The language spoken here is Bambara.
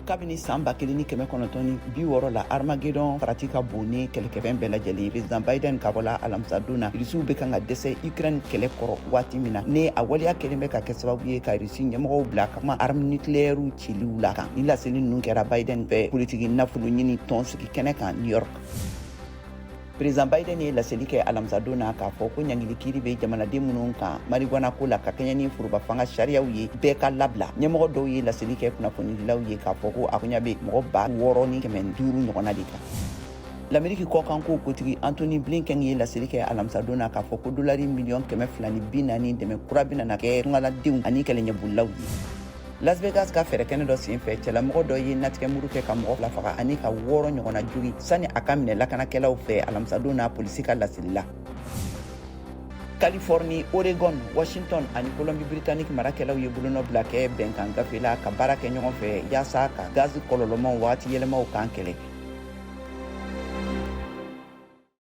kabini san 1960 la Armageddon farati ka bon ni kɛlɛkɛfɛn bɛɛ lajɛlen President Biden ka bɔla alamisa na Irisiw bɛ kan ka dɛsɛ Ukraine kɛlɛ kɔrɔ waati min na ni a waleya kelen bɛ ka kɛ sababu ye ka Irisi ɲɛmɔgɔw bila ka kuma arme nucléaire ciliw la kan. Ni laseli ninnu kɛra Biden fɛ politiki nafolo ɲini tɔn sigi kɛnɛ kan New York. President Biden ye laseli kɛ alamisa na k'a fɔ ko ɲangili kiiri bɛ jamanaden minnu kan marijuana ko la ka kɛɲɛ ni foroba fanga sariyaw ye bɛɛ ka labila. Ɲɛmɔgɔ dɔw ye laseli kɛ kunnafonidilaw ye k'a fɔ ko a ɲɛ bɛ mɔgɔ 6,500 ɲɔgɔnna de kan. L'Amérique kɔkanko kotigi Anthony Blinken ye laseli kɛ alamisa na k'a fɔ ko $240 dɛmɛ kura bɛna na kɛ tungaladenw ani kɛlɛɲɛbolilaw ye. Las Vegas ka fɛrɛkɛnɛ dɔ senfɛ cɛlamɔgɔ dɔ ye natigɛmuru kɛ ka mɔgɔ 2 faga ani ka 6 ɲɔgɔnna jogi sani a ka minɛ lakanakɛlaw fɛ alamisa na polisi ka laseli la. Californie, Oregon, Washington ani Colombie-Britannique marakɛlaw ye bolonɔ bila kɛ bɛnkan gafe la ka baara kɛ ɲɔgɔn fɛ yaasa ka gaz kɔlɔlɔmaw waati yɛlɛmaw kan kɛlɛ.